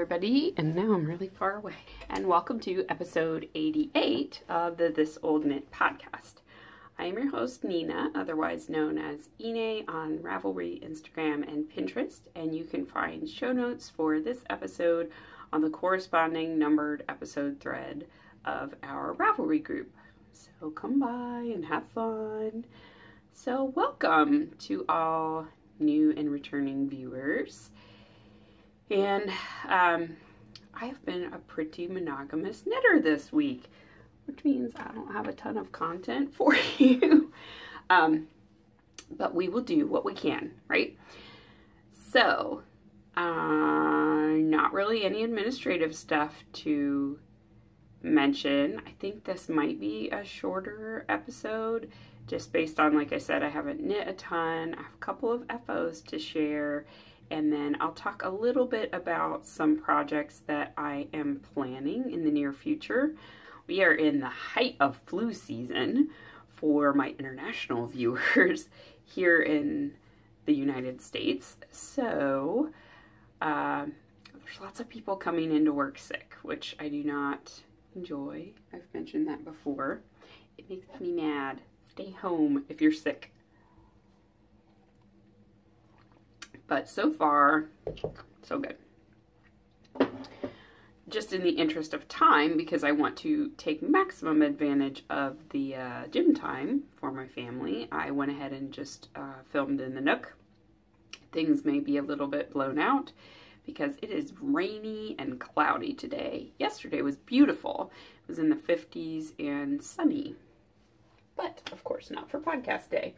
everybody, and now I'm really far away. And welcome to episode 88 of the This Old Knit podcast. I am your host, Nina, otherwise known as Ine on Ravelry, Instagram, and Pinterest, and you can find show notes for this episode on the corresponding numbered episode thread of our Ravelry group. So come by and have fun. So welcome to all new and returning viewers. And I have been a pretty monogamous knitter this week, which means I don't have a ton of content for you. But we will do what we can, right? So, not really any administrative stuff to mention. I think this might be a shorter episode, just based on, like I said, I haven't knit a ton. I have a couple of FOs to share. And then I'll talk a little bit about some projects that I am planning in the near future. We are in the height of flu season for my international viewers here in the United States. So there's lots of people coming into work sick, which I do not enjoy. I've mentioned that before. It makes me mad. Stay home if you're sick. But so far, so good. Just in the interest of time, because I want to take maximum advantage of the gym time for my family, I went ahead and just filmed in the Nook. Things may be a little bit blown out because it is rainy and cloudy today. Yesterday was beautiful. It was in the 50s and sunny. But, of course, not for podcast day.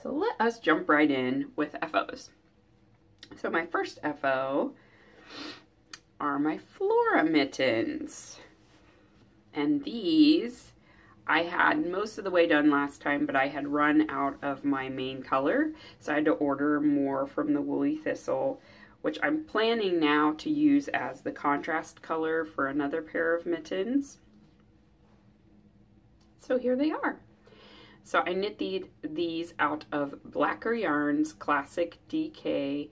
So let us jump right in with FOs. So my first FO are my Flora mittens. And these, I had most of the way done last time, but I had run out of my main color. So I had to order more from the Woolly Thistle, which I'm planning now to use as the contrast color for another pair of mittens. So here they are. So I knit these out of Blacker Yarns Classic DK,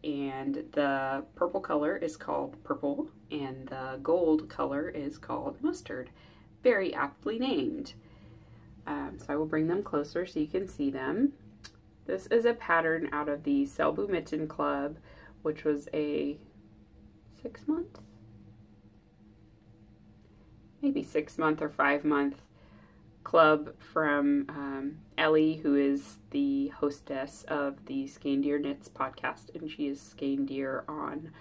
and the purple color is called Purple, and the gold color is called Mustard. Very aptly named. So I will bring them closer so you can see them. This is a pattern out of the Selbu Mitten Club, which was a 6-month? Maybe 6-month or 5-month club from Ellie, who is the hostess of the Skein-Deer Knits podcast, and she is Skein-Deer on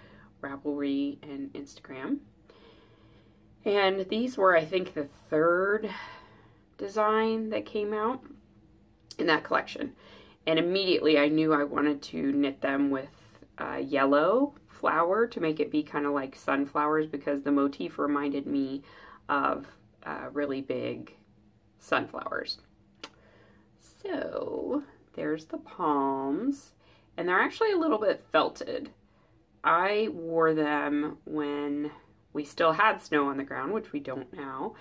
Ravelry and Instagram. And these were, I think, the third design that came out in that collection. And immediately I knew I wanted to knit them with yellow flower to make it be kind of like sunflowers, because the motif reminded me of really big sunflowers. So there's the palms, and they're actually a little bit felted. I wore them when we still had snow on the ground, which we don't now,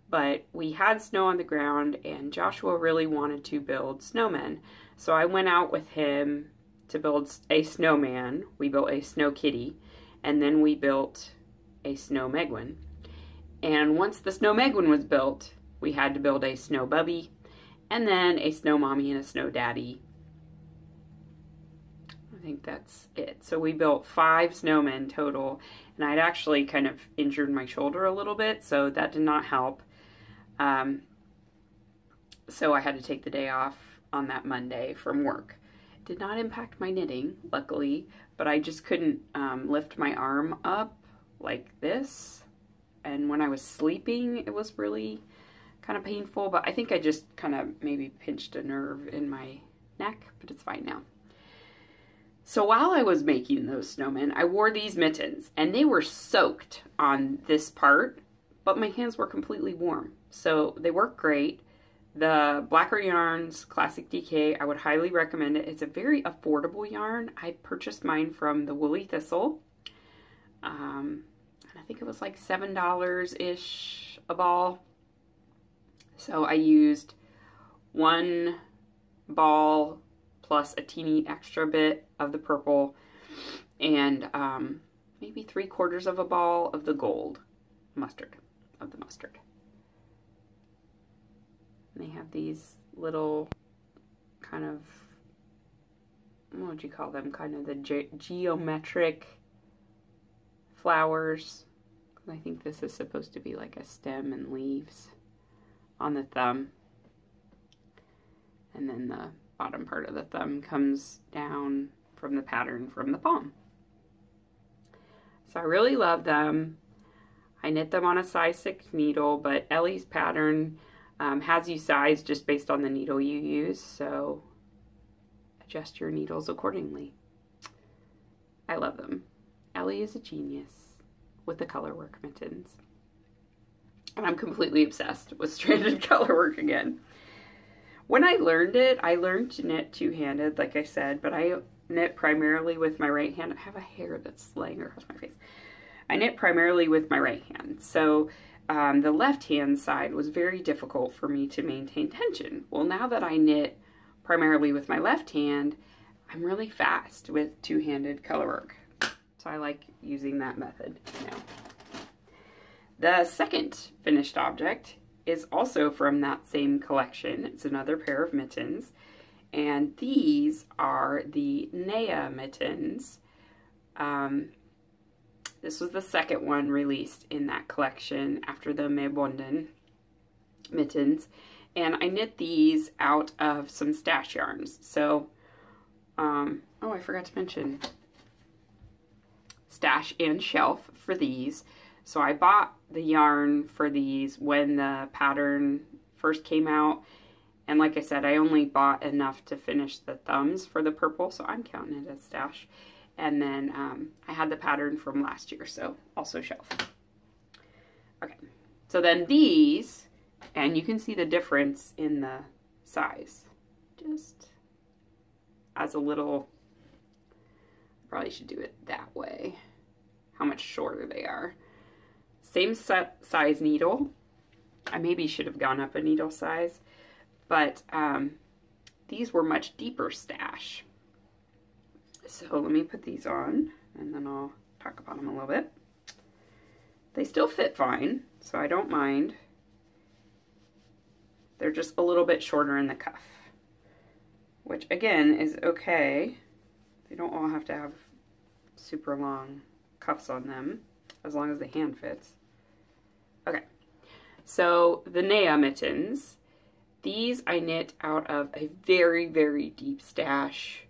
but we had snow on the ground, and Joshua really wanted to build snowmen. So I went out with him to build a snowman. We built a snow kitty, and then we built a snow Megwin. And once the snow Megwin was built, we had to build a snow bubby, and then a snow mommy and a snow daddy. I think that's it. So we built 5 snowmen total, and I'd actually kind of injured my shoulder a little bit, so that did not help. So I had to take the day off on that Monday from work. It did not impact my knitting, luckily, but I just couldn't lift my arm up like this. And when I was sleeping, it was really kind of painful, but I think I just kind of maybe pinched a nerve in my neck, but it's fine now. So while I was making those snowmen, I wore these mittens, and they were soaked on this part, but my hands were completely warm. So they work great. The Blacker Yarns Classic DK, I would highly recommend it. It's a very affordable yarn. I purchased mine from the Woolly Thistle. And I think it was like $7-ish a ball. So I used 1 ball plus a teeny extra bit of the purple, and maybe 3/4 of a ball of the gold mustard, of the mustard. And they have these little kind of, what would you call them? Kind of the geometric flowers. I think this is supposed to be like a stem and leaves on the thumb. And then the bottom part of the thumb comes down from the pattern from the palm. So I really love them. I knit them on a size 6 needle, but Ellie's pattern has you size just based on the needle you use, so adjust your needles accordingly. I love them. Ellie is a genius with the colorwork mittens. And I'm completely obsessed with stranded colorwork again. When I learned it, I learned to knit two-handed, like I said, but I knit primarily with my right hand. I have a hair that's laying across my face. I knit primarily with my right hand, so the left-hand side was very difficult for me to maintain tension. Well, now that I knit primarily with my left hand, I'm really fast with two-handed colorwork, so I like using that method now. The second finished object is also from that same collection. It's another pair of mittens, and these are the Nea mittens. This was the second one released in that collection after the Mebonden mittens, and I knit these out of some stash yarns. So, oh, I forgot to mention stash and shelf for these. So I bought the yarn for these when the pattern first came out. And like I said, I only bought enough to finish the thumbs for the purple, so I'm counting it as stash. And then I had the pattern from last year, so also shelf. Okay, so then these, and you can see the difference in the size. Just as a little, probably should do it that way, how much shorter they are. Same size needle. I maybe should have gone up a needle size, but these were much deeper stash. So let me put these on, and then I'll talk about them a little bit. They still fit fine, so I don't mind. They're just a little bit shorter in the cuff, which again is okay. They don't all have to have super long cuffs on them, as long as the hand fits. Okay, so the Nea mittens, these I knit out of a very, very deep stash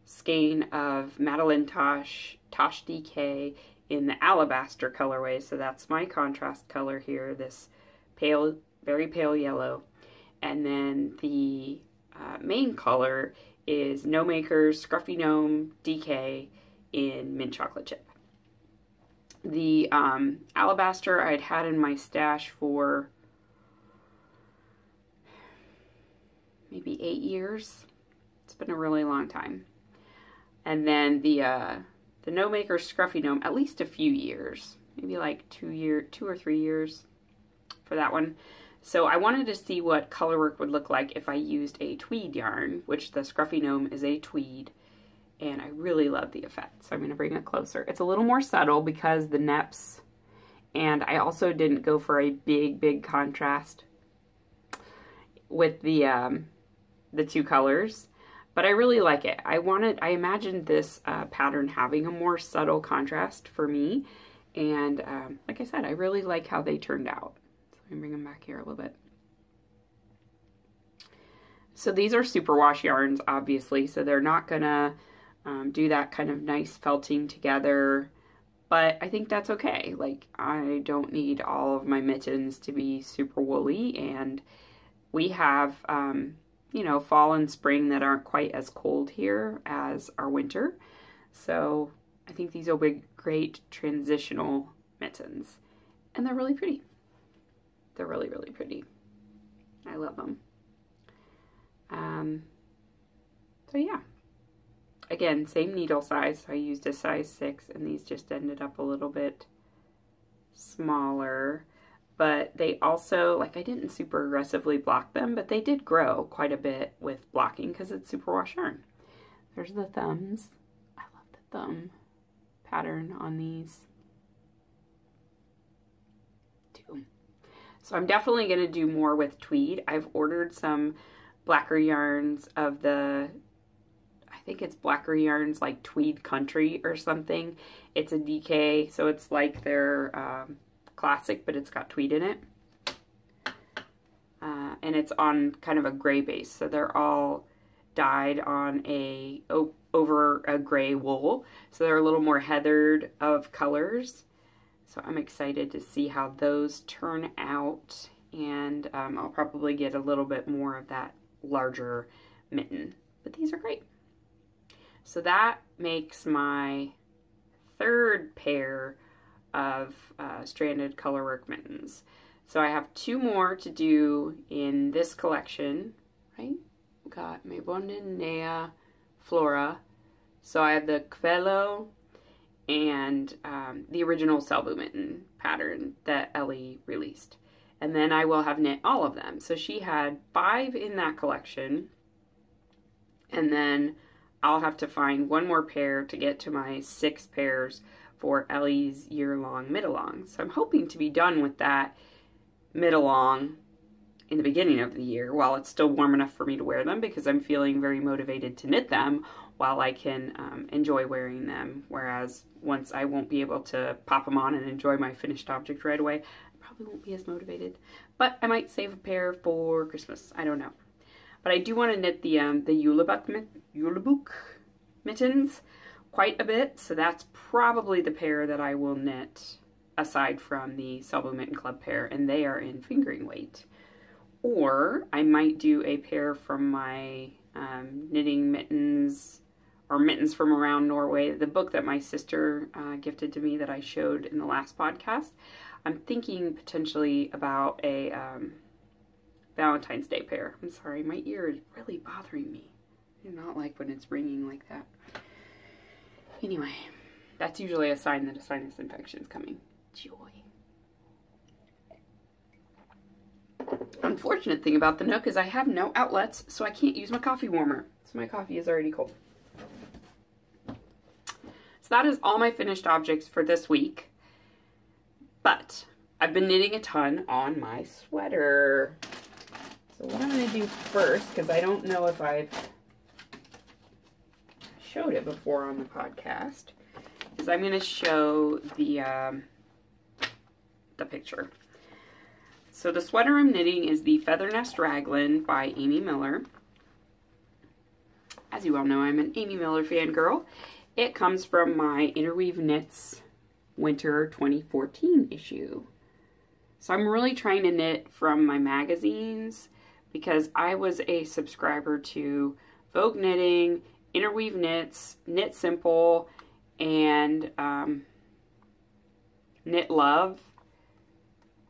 skein of Madeleine Tosh DK in the Alabaster colorway. So that's my contrast color here, this pale, very pale yellow. And then the main color is No Maker's Scruffy Gnome DK in Mint Chocolate Chip. The Alabaster I'd had in my stash for maybe 8 years. It's been a really long time. And then the No Maker's Scruffy Gnome, at least a few years, maybe like 2 or 3 years for that one. So I wanted to see what colorwork would look like if I used a tweed yarn, which the Scruffy Gnome is a tweed, and I really love the effect. So I'm going to bring it closer. It's a little more subtle because the neps, and I also didn't go for a big contrast with the two colors. But I really like it. I imagined this pattern having a more subtle contrast for me. And like I said, I really like how they turned out. So let me bring them back here a little bit. So these are superwash yarns, obviously. So they're not gonna do that kind of nice felting together. But I think that's okay. Like, I don't need all of my mittens to be super woolly. And we have you know, fall and spring that aren't quite as cold here as our winter. So I think these will be great transitional mittens. And they're really pretty. They're really, really pretty. I love them. So yeah. Again, same needle size. So I used a size 6, and these just ended up a little bit smaller. But they also, like, I didn't super aggressively block them, but they did grow quite a bit with blocking because it's superwash yarn. There's the thumbs. I love the thumb pattern on these. 2. So I'm definitely going to do more with tweed. I've ordered some Blacker Yarns of the, I think it's Blacker Yarns like Tweed Country or something. It's a DK, so it's like their classic, but it's got tweed in it. And it's on kind of a gray base, so they're all dyed on over a gray wool, so they're a little more heathered of colors. So I'm excited to see how those turn out, and I'll probably get a little bit more of that larger mitten, but these are great. So that makes my 3rd pair of stranded colorwork mittens. So I have 2 more to do in this collection, right? We've got Mebonenea Flora. So I have the Kvelo and the original Selbu mitten pattern that Ellie released. And then I will have knit all of them. So she had 5 in that collection. And then I'll have to find 1 more pair to get to my 6 pairs for Ellie's year-long mid-along. So I'm hoping to be done with that mid-along in the beginning of the year while it's still warm enough for me to wear them, because I'm feeling very motivated to knit them while I can enjoy wearing them, whereas once I won't be able to pop them on and enjoy my finished object right away, I probably won't be as motivated. But I might save a pair for Christmas. I don't know. But I do want to knit the Julebuk mittens quite a bit, so that's probably the pair that I will knit aside from the Selbu Mitten Club pair, and they are in fingering weight. Or I might do a pair from my knitting mittens, or mittens from around Norway, the book that my sister gifted to me that I showed in the last podcast. I'm thinking potentially about a Valentine's Day pair. I'm sorry, my ear is really bothering me. I do not like when it's ringing like that. Anyway, that's usually a sign that a sinus infection is coming. Joy. Unfortunate thing about the Nook is I have no outlets, so I can't use my coffee warmer. So my coffee is already cold. So that is all my finished objects for this week. But I've been knitting a ton on my sweater. So what I'm going to do first, because I don't know if I've showed it before on the podcast, is I'm going to show the picture. So the sweater I'm knitting is the Feather Nest Raglan by Amy Miller. As you all know, I'm an Amy Miller fangirl. It comes from my Interweave Knits Winter 2014 issue. So I'm really trying to knit from my magazines because I was a subscriber to Vogue Knitting, Interweave Knits, Knit Simple, and Knit Love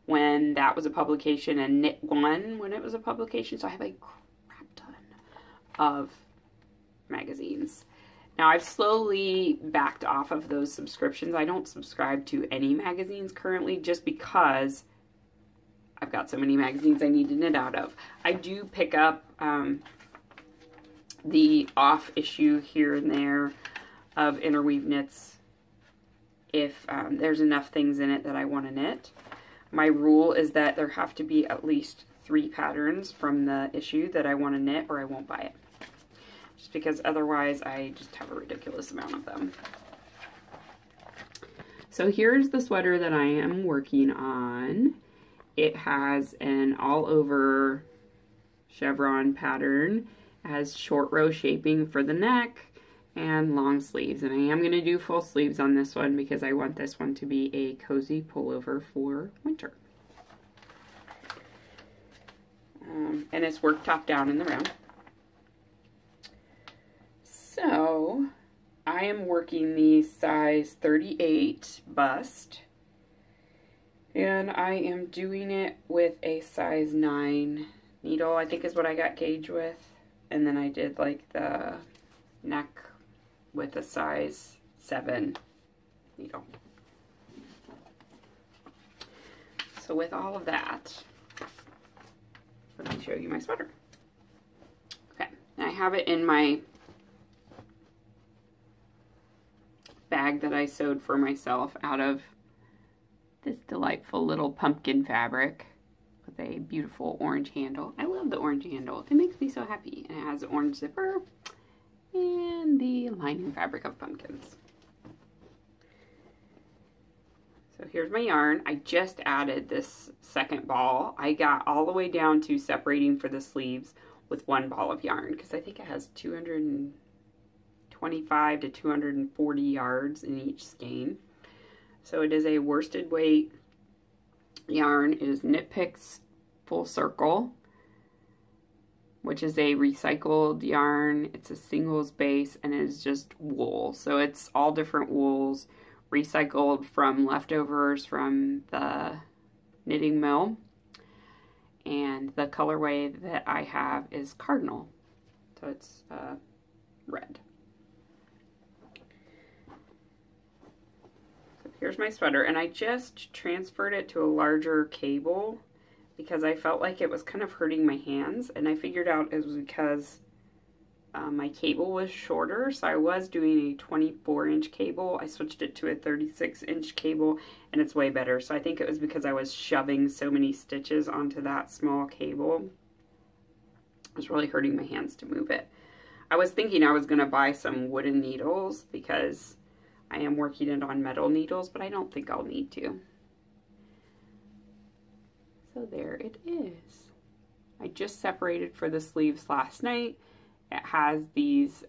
when that was a publication, and Knit One when it was a publication. So I have a crap ton of magazines. Now I've slowly backed off of those subscriptions. I don't subscribe to any magazines currently just because I've got so many magazines I need to knit out of. I do pick up the off issue here and there of Interweave Knits if there's enough things in it that I want to knit. My rule is that there have to be at least 3 patterns from the issue that I want to knit or I won't buy it. Just because otherwise I just have a ridiculous amount of them. So here's the sweater that I am working on. It has an all over chevron pattern. It has short row shaping for the neck and long sleeves. And I am going to do full sleeves on this one because I want this one to be a cozy pullover for winter. And it's worked top down in the round. So I am working the size 38 bust. And I am doing it with a size 9 needle, I think is what I got gauge with. And then I did like the neck with a size 7 needle. So with all of that, let me show you my sweater. Okay, I have it in my bag bag that I sewed for myself out of this delightful little pumpkin fabric with a beautiful orange handle. I love the orange handle. It makes me so happy. And it has an orange zipper and the lining fabric of pumpkins. So here's my yarn. I just added this second ball. I got all the way down to separating for the sleeves with one ball of yarn because I think it has 225 to 240 yards in each skein. So it is a worsted weight yarn. It is Knit Picks Full Circle, which is a recycled yarn. It's a singles base and it is just wool. So it's all different wools recycled from leftovers from the knitting mill. And the colorway that I have is Cardinal. So it's red. So here's my sweater. And I just transferred it to a larger cable because I felt like it was kind of hurting my hands. And I figured out it was because my cable was shorter, so I was doing a 24-inch cable. I switched it to a 36-inch cable, and it's way better. So I think it was because I was shoving so many stitches onto that small cable. It was really hurting my hands to move it. I was thinking I was going to buy some wooden needles because I am working it on metal needles, but I don't think I'll need to. So there it is. I just separated for the sleeves last night. It has these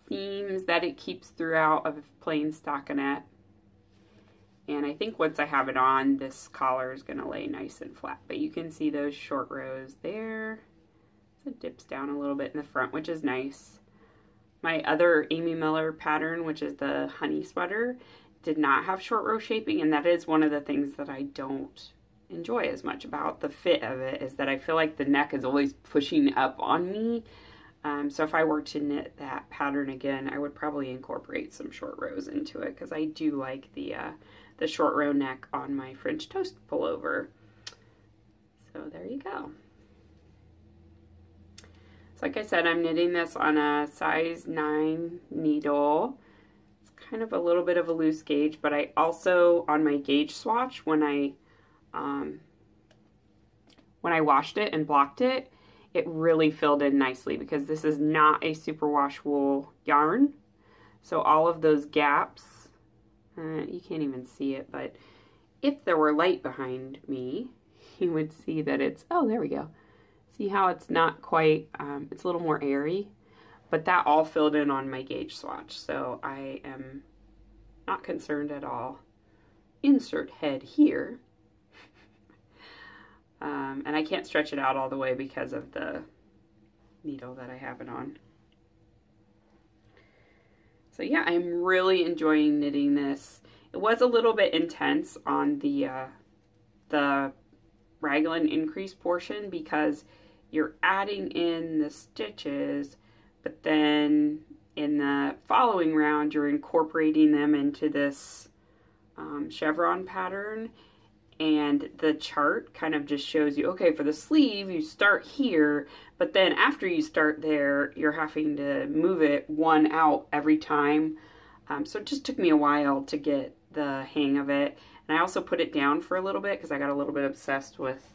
seams that it keeps throughout of plain stockinette. And I think once I have it on, this collar is going to lay nice and flat. But you can see those short rows there. So it dips down a little bit in the front, which is nice. My other Amy Miller pattern, which is the honey sweater, did not have short row shaping. And that is one of the things that I don't enjoy as much about the fit of it, is that I feel like the neck is always pushing up on me. So if I were to knit that pattern again, I would probably incorporate some short rows into it because I do like the short row neck on my French toast pullover. So there you go. So like I said, I'm knitting this on a size 9 needle. It's kind of a little bit of a loose gauge, but I also, on my gauge swatch, when I washed it and blocked it, it really filled in nicely because this is not a superwash wool yarn. So all of those gaps, you can't even see it, but if there were light behind me, you would see that it's, oh, there we go. See how it's not quite, it's a little more airy, but that all filled in on my gauge swatch. So I am not concerned at all. Insert head here. And I can't stretch it out all the way because of the needle that I have it on. So yeah, I'm really enjoying knitting this. It was a little bit intense on the raglan increase portion because you're adding in the stitches, but then in the following round you're incorporating them into this chevron pattern. And the chart kind of just shows you, okay, for the sleeve, you start here, but then after you start there, you're having to move it one out every time. So it just took me a while to get the hang of it. And I also put it down for a little bit because I got a little bit obsessed with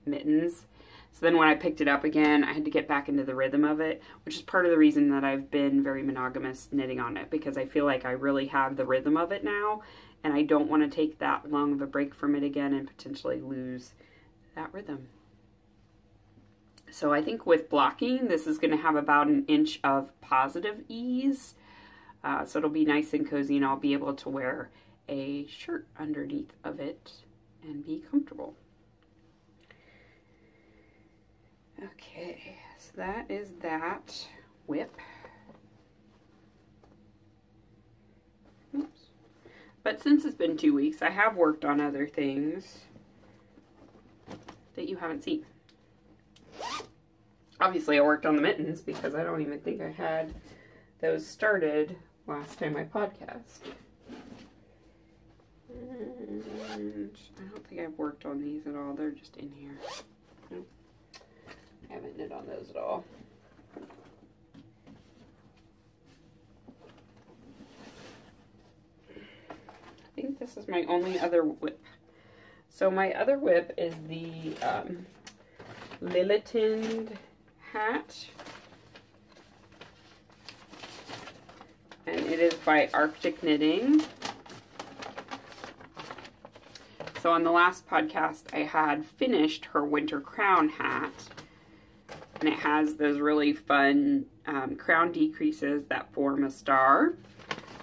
mittens. So then when I picked it up again, I had to get back into the rhythm of it, which is part of the reason that I've been very monogamous knitting on it, because I feel like I really have the rhythm of it now. And I don't want to take that long of a break from it again and potentially lose that rhythm. So I think with blocking, this is going to have about an inch of positive ease. So it'll be nice and cozy, and I'll be able to wear a shirt underneath of it and be comfortable. Okay, so that is that whip. Oops. But since it's been 2 weeks, I have worked on other things that you haven't seen. Obviously, I worked on the mittens because I don't even think I had those started last time I podcast. And I don't think I've worked on these at all. They're just in here. Nope. I haven't knit on those at all. this is my only other whip. So my other whip is the Lilliton hat. And it is by Arctic Knitting. So on the last podcast, I had finished her winter crown hat. And it has those really fun crown decreases that form a star.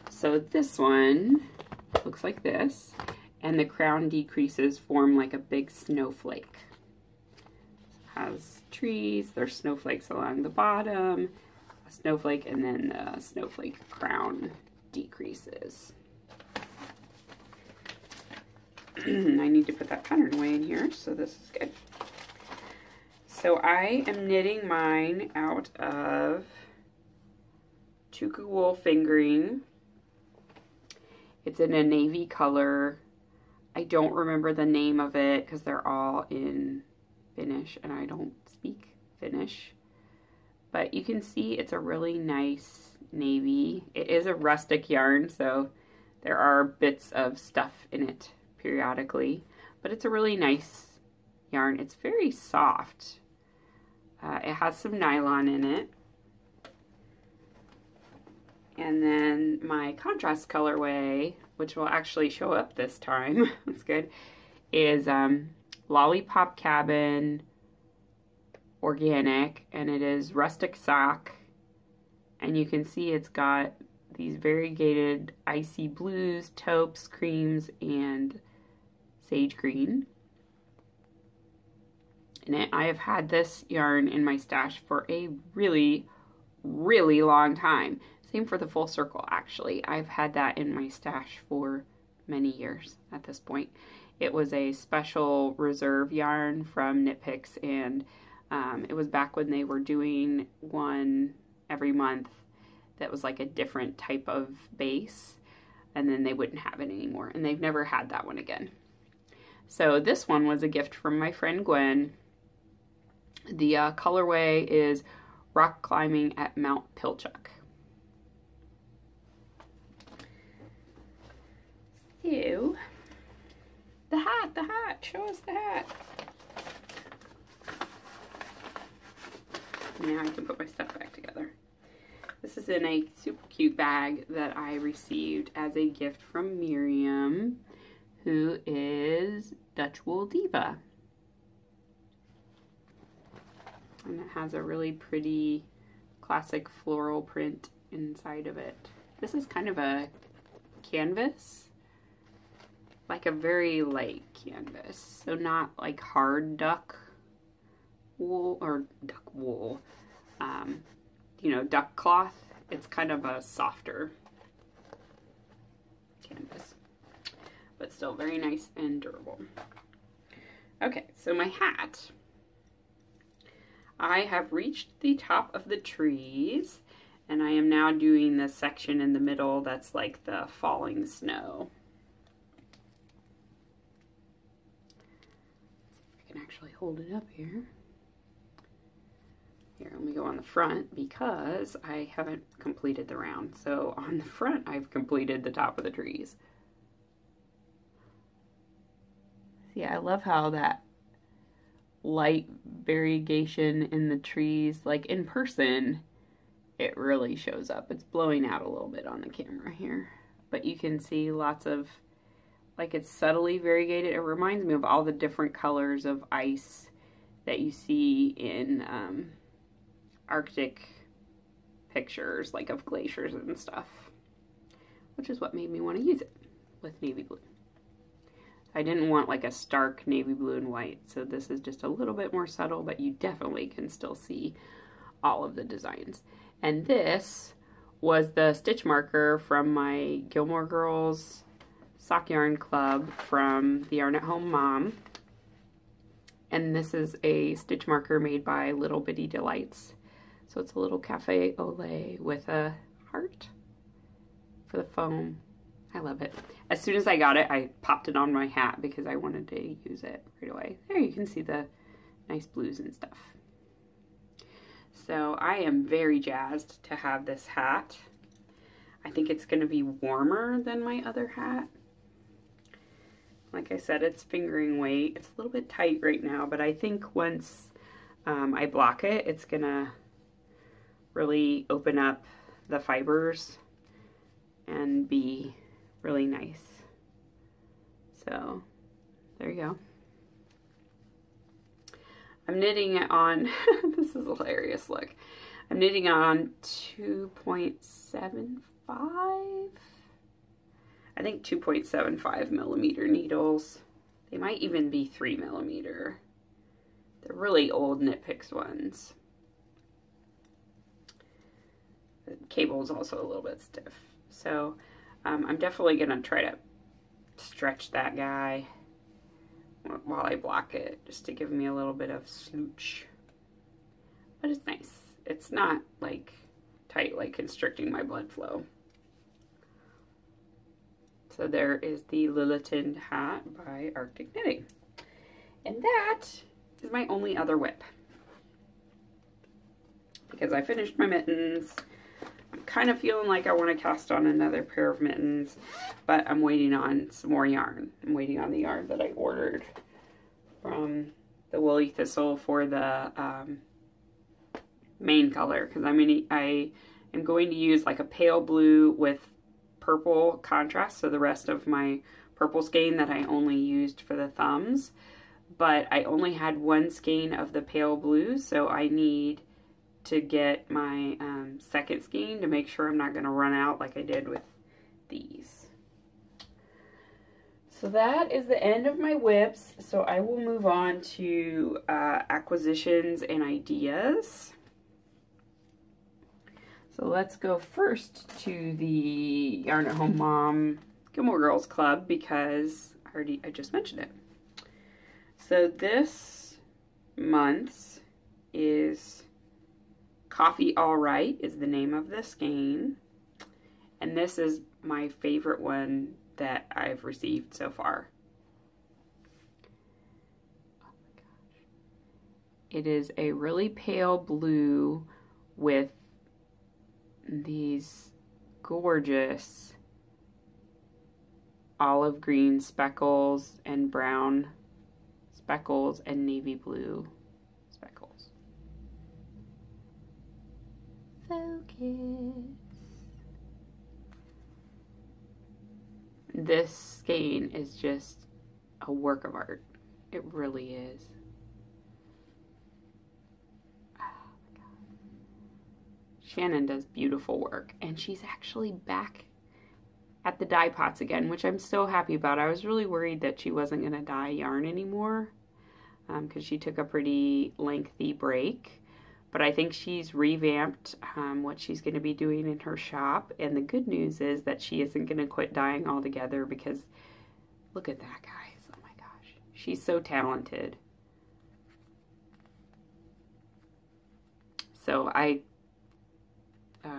So this one looks like this. And the crown decreases form like a big snowflake. It has trees, there's snowflakes along the bottom, a snowflake, and then the snowflake crown decreases. I need to put that pattern away in here, so this is good. So I am knitting mine out of Tuku Wool Fingering. It's in a navy color. I don't remember the name of it because they're all in Finnish and I don't speak Finnish. But you can see it's a really nice navy. It is a rustic yarn, so there are bits of stuff in it periodically. But it's a really nice yarn. It's very soft. It has some nylon in it. And then my contrast colorway, which will actually show up this time, that's good, is Lollipop Cabin Organic, and it is rustic sock. And you can see it's got these variegated icy blues, taupes, creams, and sage green. And I have had this yarn in my stash for a really, really long time. Same for the Full Circle, actually. I've had that in my stash for many years at this point. It was a special reserve yarn from Knit Picks, and it was back when they were doing one every month that was like a different type of base, and then they wouldn't have it anymore, and they've never had that one again. So this one was a gift from my friend Gwen. The colorway is Rock Climbing at Mount Pilchuck. So, the hat, show us the hat. Now I can put my stuff back together. This is in a super cute bag that I received as a gift from Miriam, who is Dutch Wool Diva. And it has a really pretty classic floral print inside of it. This is kind of a canvas, like a very light canvas. So not like hard duck wool or duck wool, you know, duck cloth. It's kind of a softer canvas, but still very nice and durable. Okay, so my hat. I have reached the top of the trees, and I am now doing the section in the middle that's like the falling snow. Let's see if I can actually hold it up here. Here, let me go on the front because I haven't completed the round. So on the front, I've completed the top of the trees. See, I love how that light variegation in the trees, like in person, it really shows up. It's blowing out a little bit on the camera here, but you can see lots of, like, it's subtly variegated. It reminds me of all the different colors of ice that you see in Arctic pictures, like of glaciers and stuff, which is what made me want to use it with navy blue. I didn't want like a stark navy blue and white, so this is just a little bit more subtle, but you definitely can still see all of the designs. And this was the stitch marker from my Gilmore Girls Sock Yarn Club from the Yarn at Home Mom. And this is a stitch marker made by Little Bitty Delights. So it's a little cafe au lait with a heart for the foam. I love it. As soon as I got it, I popped it on my hat because I wanted to use it right away. There you can see the nice blues and stuff. So I am very jazzed to have this hat. I think it's going to be warmer than my other hat. Like I said, it's fingering weight. It's a little bit tight right now, but I think once I block it, it's gonna really open up the fibers and be really nice. So there you go. I'm knitting it on, this is hilarious, look. I'm knitting on 2.75, I think 2.75 millimeter needles. They might even be 3 millimeter. They're really old Knit Picks ones. The cable is also a little bit stiff. So I'm definitely gonna try to stretch that guy while I block it, just to give me a little bit of slooch. But it's nice. It's not like tight, like constricting my blood flow. So there is the Lilliton hat by Arctic Knitting. And that is my only other WIP. Because I finished my mittens. I'm kind of feeling like I want to cast on another pair of mittens, but I'm waiting on some more yarn. I'm waiting on the yarn that I ordered from the Woolly Thistle for the main color, because I am going to use like a pale blue with purple contrast, so the rest of my purple skein that I only used for the thumbs, but I only had one skein of the pale blue, so I need to get my second skein to make sure I'm not going to run out like I did with these. So that is the end of my WIPs, so I will move on to acquisitions and ideas. So let's go first to the Yarn at Home Mom Gilmore Girls Club, because I just mentioned it. So this month's is Coffee All Right is the name of the skein, and this is my favorite one that I've received so far. Oh my gosh. It is a really pale blue with these gorgeous olive green speckles and brown speckles and navy blue speckles. Focus. This skein is just a work of art. It really is. Shannon does beautiful work, and she's actually back at the dye pots again, which I'm so happy about. I was really worried that she wasn't going to dye yarn anymore because she took a pretty lengthy break, but I think she's revamped what she's going to be doing in her shop, and the good news is that she isn't going to quit dyeing altogether, because look at that, guys. Oh my gosh, she's so talented. So I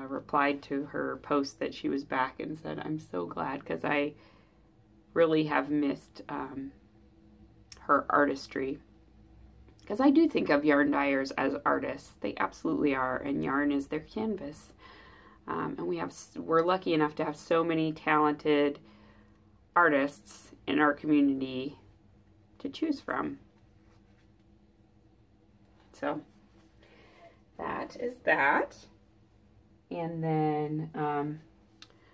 replied to her post that she was back and said, I'm so glad, because I really have missed her artistry. Because I do think of yarn dyers as artists. They absolutely are, and yarn is their canvas. And we're lucky enough to have so many talented artists in our community to choose from. So that is that. And then,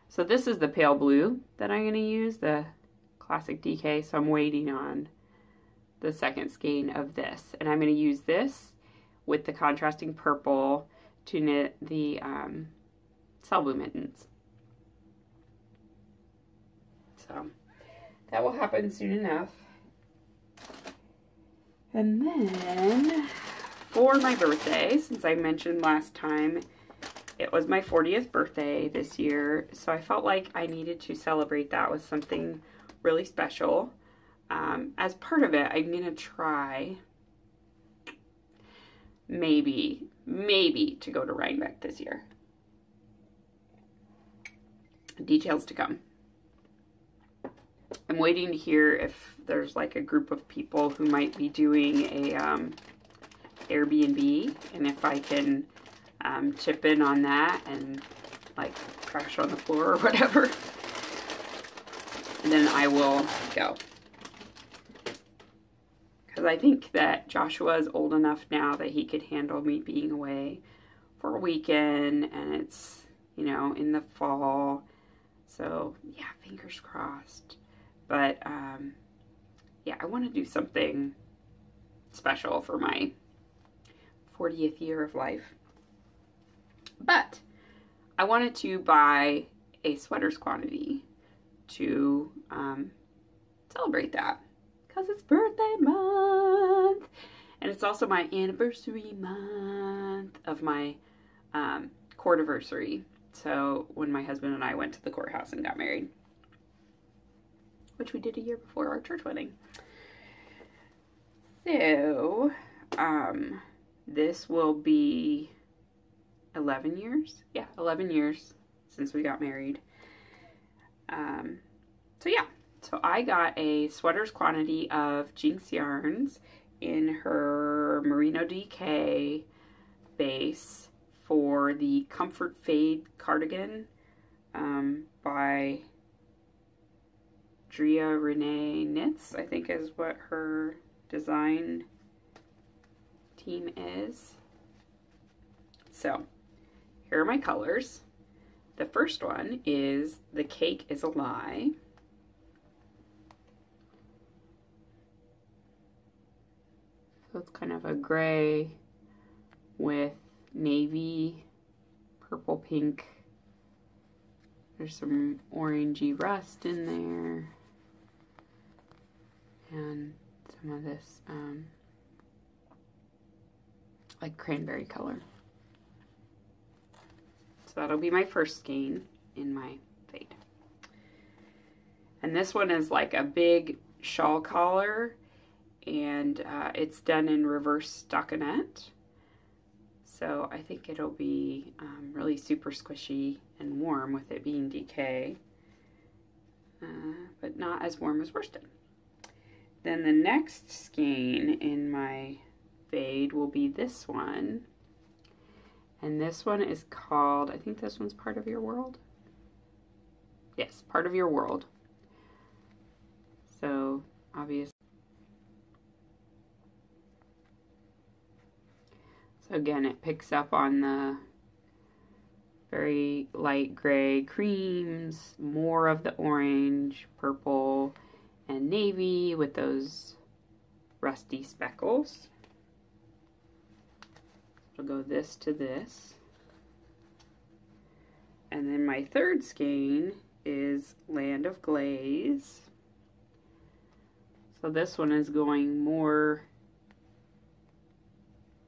so this is the pale blue that I'm going to use, the Classic DK, so I'm waiting on the second skein of this. And I'm going to use this with the contrasting purple to knit the Cell Blue mittens. So that will happen soon enough. And then for my birthday, since I mentioned last time, it was my 40th birthday this year, so I felt like I needed to celebrate that with something really special. As part of it, I'm going to try, maybe to go to Rhinebeck this year. Details to come. I'm waiting to hear if there's like a group of people who might be doing a Airbnb, and if I can chip in on that and like crash on the floor or whatever, and then I will go. because I think that Joshua is old enough now that he could handle me being away for a weekend, and it's, you know, in the fall. So, yeah, fingers crossed. But, yeah, I want to do something special for my 40th year of life. But I wanted to buy a sweaters quantity to celebrate that, because it's birthday month, and it's also my anniversary month of my courtiversary. So when my husband and I went to the courthouse and got married, which we did a year before our church wedding. So this will be 11 years. Yeah, 11 years since we got married. So yeah, so I got a sweaters quantity of Jinx Yarns in her Merino DK base for the Comfort Fade cardigan by Drea Renee Knits, I think is what her design team is. So here are my colors. The first one is The Cake is a Lie. So it's kind of a gray with navy, purple, pink. There's some orangey rust in there. And some of this like cranberry color. So that'll be my first skein in my fade. And this one is like a big shawl collar, and it's done in reverse stockinette. So I think it'll be really super squishy and warm with it being DK, but not as warm as worsted. Then the next skein in my fade will be this one. And this one is called, I think this one's Part of Your World. Yes, Part of Your World. So, obviously. So again, it picks up on the very light gray creams, more of the orange, purple, and navy with those rusty speckles. I'll go this to this. And then my third skein is Land of Glaze. So this one is going more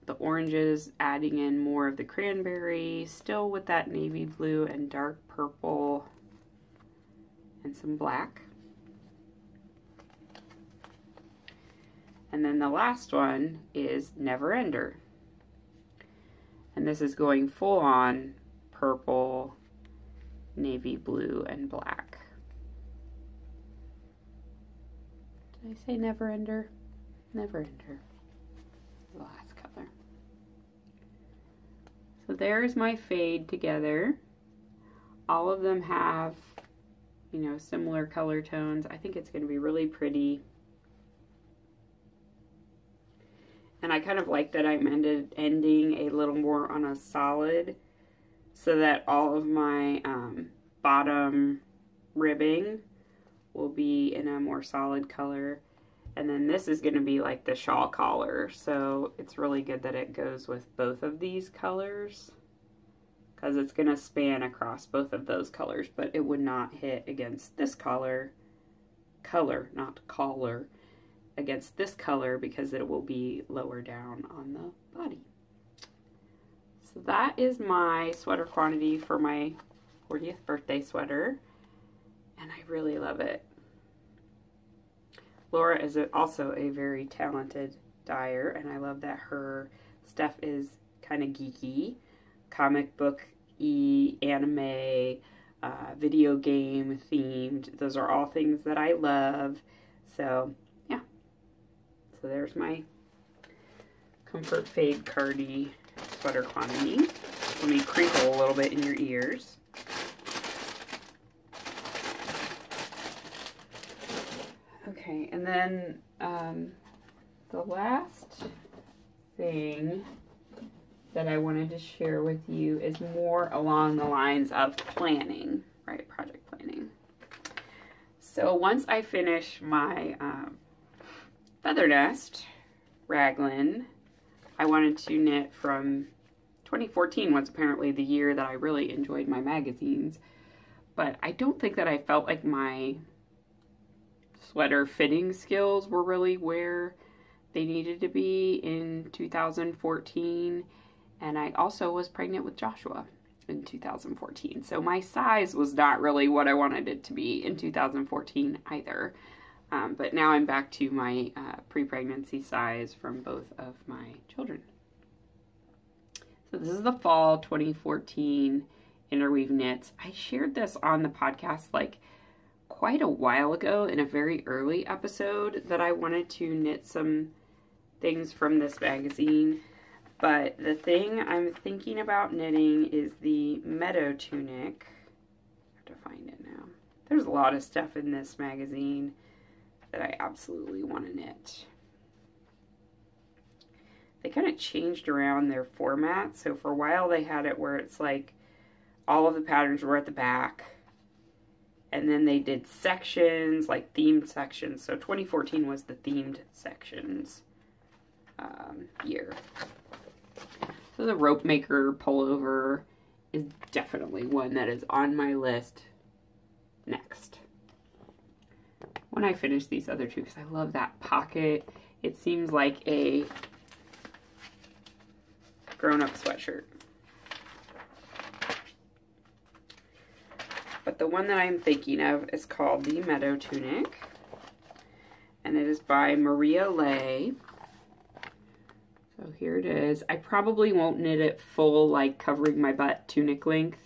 the oranges, adding in more of the cranberry, still with that navy blue and dark purple and some black. And then the last one is Never Ender. And this is going full on purple, navy blue, and black. Did I say Never Ender? Never Ender. The last color. So there's my fade together. All of them have, you know, similar color tones. I think it's going to be really pretty. And I kind of like that I'm ending a little more on a solid, so that all of my bottom ribbing will be in a more solid color. And then this is going to be like the shawl collar, so it's really good that it goes with both of these colors, because it's going to span across both of those colors, but it would not hit against this color, not collar, against this color, because it will be lower down on the body. So that is my sweater quantity for my 40th birthday sweater, and I really love it. Laura is also a very talented dyer, and I love that her stuff is kind of geeky, comic book-y, anime, video game themed. Those are all things that I love. So yeah, so there's my Comfort Fade Cardi sweater quantity. Let me crinkle a little bit in your ears. Okay, and then The last thing that I wanted to share with you is more along the lines of planning, right? Project planning. So once I finish my feather nest raglan, I wanted to knit from 2014 was apparently the year that I really enjoyed my magazines, but I don't think that I felt like my sweater fitting skills were really where they needed to be in 2014. And I also was pregnant with Joshua in 2014. So my size was not really what I wanted it to be in 2014 either. But now I'm back to my pre-pregnancy size from both of my children. So this is the fall 2014 Interweave Knits. I shared this on the podcast like quite a while ago in a very early episode that I wanted to knit some things from this magazine. But the thing I'm thinking about knitting is the Meadow Tunic. I have to find it now. There's a lot of stuff in this magazine that I absolutely want to knit. They kind of changed around their format. So for a while they had it where it's like all of the patterns were at the back. And then they did sections, like themed sections. So 2014 was the themed sections year. So the Rope Maker pullover is definitely one that is on my list next. When I finish these other two, because I love that pocket. It seems like a grown-up sweatshirt. But the one that I'm thinking of is called the Meadow Tunic. And it is by Maria Lay. So here it is. I probably won't knit it full, like covering my butt tunic length,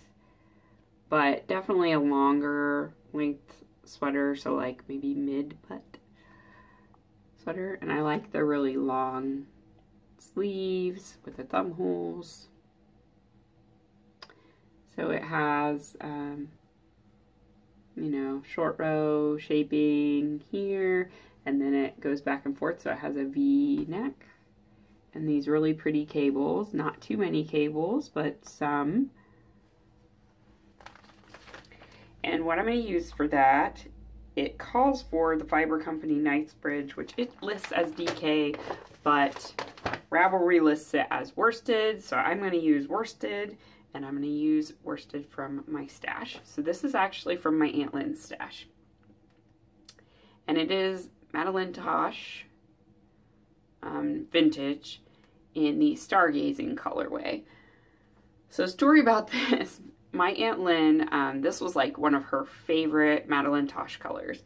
but definitely a longer length sweater, so like maybe mid-butt sweater. And I like the really long sleeves with the thumb holes. So it has, you know, short row shaping here, and then it goes back and forth, so it has a V neck. And these really pretty cables, not too many cables, but some. And what I'm going to use for that, it calls for the Fiber Company Knightsbridge, which it lists as DK, but Ravelry lists it as worsted, so I'm going to use worsted, and I'm going to use worsted from my stash. So this is actually from my Aunt Lynn's stash. And it is Madeline Tosh vintage in the Stargazing colorway. So story about this, my Aunt Lynn, this was like one of her favorite Madeline Tosh colors.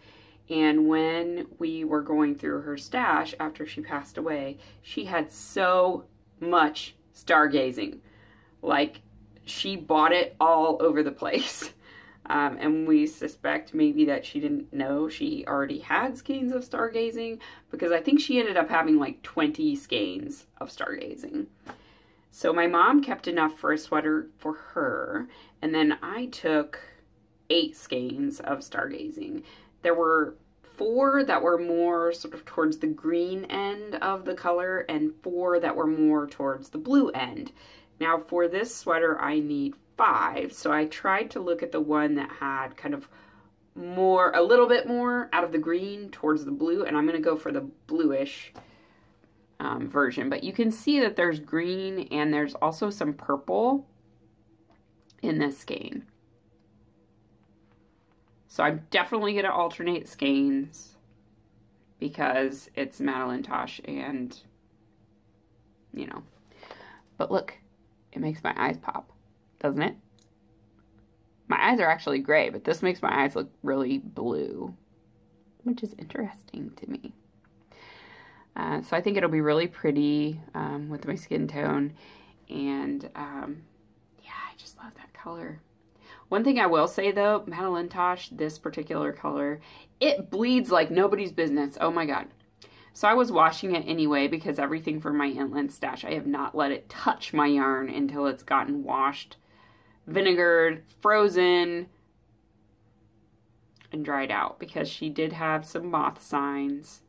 And when we were going through her stash after she passed away, she had so much Stargazing. Like, she bought it all over the place. And we suspect maybe that she didn't know she already had skeins of Stargazing, because I think she ended up having like 20 skeins of Stargazing. So my mom kept enough for a sweater for her, and then I took 8 skeins of Stargazing. There were 4 that were more sort of towards the green end of the color, and 4 that were more towards the blue end. Now for this sweater I need 5, so I tried to look at the one that had kind of more, a little bit more out of the green towards the blue, and I'm going to go for the bluish version. But you can see that there's green and there's also some purple in this skein. So I'm definitely going to alternate skeins because it's Madeline Tosh and, you know. But look, it makes my eyes pop, doesn't it? My eyes are actually gray, but this makes my eyes look really blue, which is interesting to me. So I think it'll be really pretty with my skin tone. And yeah, I just love that color. One thing I will say though, Madeline Tosh, this particular color, it bleeds like nobody's business. Oh my God. So I was washing it anyway because everything from my Aunt Lynn's stash, I have not let it touch my yarn until it's gotten washed, vinegared, frozen, and dried out, because she did have some moth signs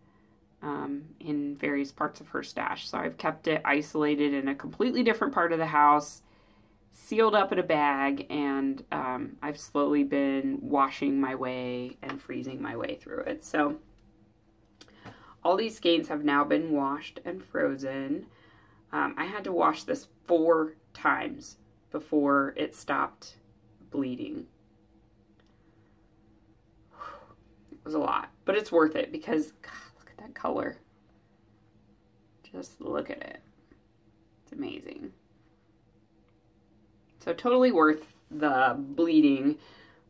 in various parts of her stash. So I've kept it isolated in a completely different part of the house, sealed up in a bag, and I've slowly been washing my way and freezing my way through it. So all these skeins have now been washed and frozen. I had to wash this 4 times before it stopped bleeding. It was a lot, but it's worth it because, God, look at that color. Just look at it. It's amazing. So totally worth the bleeding,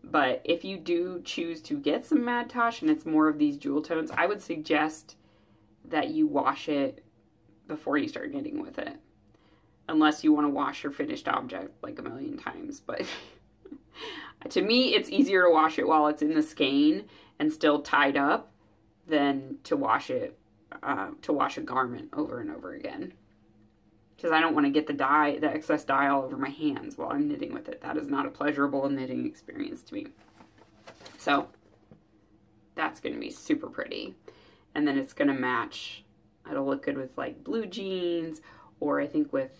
but if you do choose to get some Madtosh and it's more of these jewel tones, I would suggest that you wash it before you start knitting with it. Unless you want to wash your finished object like a million times, but to me it's easier to wash it while it's in the skein and still tied up than to wash it, to wash a garment over and over again. Because I don't want to get the excess dye all over my hands while I'm knitting with it. That is not a pleasurable knitting experience to me. So that's going to be super pretty. And then it's going to match, it'll look good with like blue jeans, or I think with,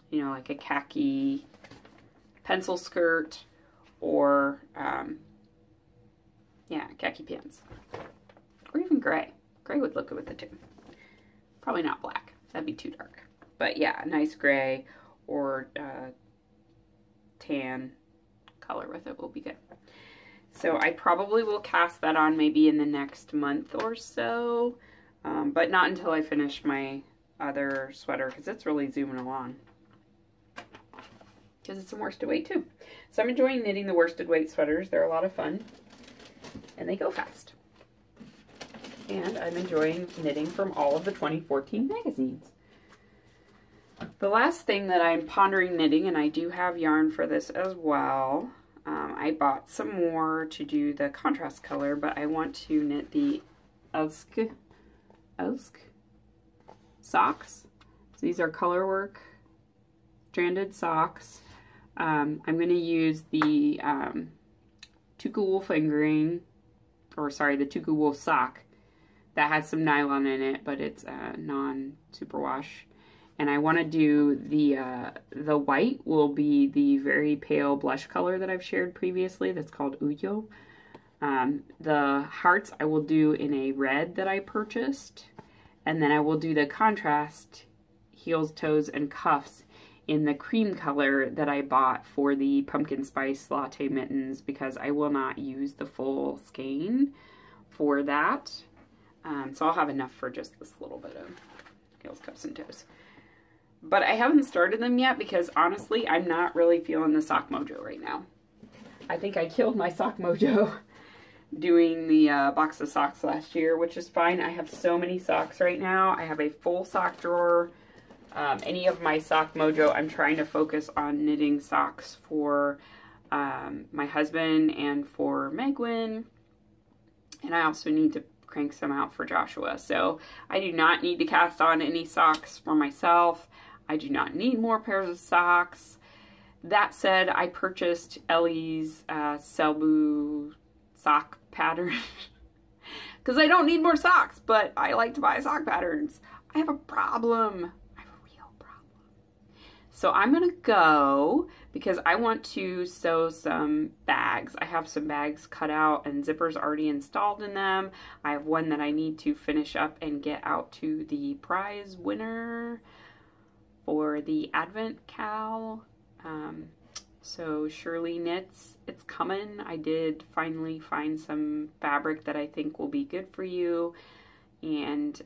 you know, like a khaki pencil skirt, or, yeah, khaki pants. Or even gray. Gray would look good with the two. Probably not black. That'd be too dark. But yeah, a nice gray or tan color with it will be good. So I probably will cast that on maybe in the next month or so. But not until I finish my other sweater, because it's really zooming along. Because it's some worsted weight too. So I'm enjoying knitting the worsted weight sweaters. They're a lot of fun. And they go fast. And I'm enjoying knitting from all of the 2014 magazines. The last thing that I'm pondering knitting, and I do have yarn for this as well. I bought some more to do the contrast color, but I want to knit the Elsk socks. So these are colorwork stranded socks. I'm going to use the Tuku wool fingering, or sorry, the Tuku wool sock that has some nylon in it, but it's non-superwash. And I want to do the white will be the very pale blush color that I've shared previously. That's called Uyo. The hearts I will do in a red that I purchased. And then I will do the contrast heels, toes, and cuffs in the cream color that I bought for the pumpkin spice latte mittens, because I will not use the full skein for that. So I'll have enough for just this little bit of heels, cuffs, and toes. But I haven't started them yet because honestly, I'm not really feeling the sock mojo right now. I think I killed my sock mojo doing the box of socks last year, which is fine. I have so many socks right now. I have a full sock drawer. Any of my sock mojo, I'm trying to focus on knitting socks for my husband and for Megwin. And I also need to crank some out for Joshua. So I do not need to cast on any socks for myself. I do not need more pairs of socks. That said, I purchased Ellie's Selbu sock pattern because I don't need more socks, but I like to buy sock patterns. I have a problem. I have a real problem. So I'm gonna go because I want to sew some bags. I have some bags cut out and zippers already installed in them. I have one that I need to finish up and get out to the prize winner for the Advent Cal. So Shirley Knits, it's coming. I did finally find some fabric that I think will be good for you. And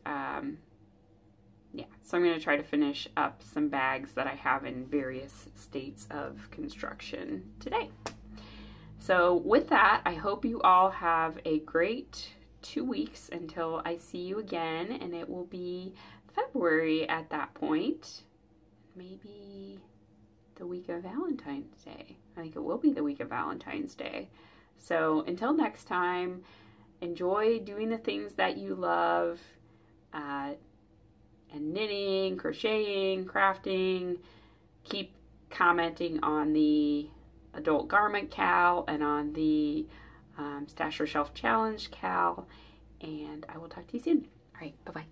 yeah, so I'm going to try to finish up some bags that I have in various states of construction today. So with that, I hope you all have a great 2 weeks until I see you again, and it will be February at that point. Maybe the week of Valentine's Day. I think it will be the week of Valentine's Day. So until next time, enjoy doing the things that you love, and knitting, crocheting, crafting. Keep commenting on the Adult Garment Cal and on the Stash Your Shelf Challenge Cal. and I will talk to you soon. All right, bye-bye.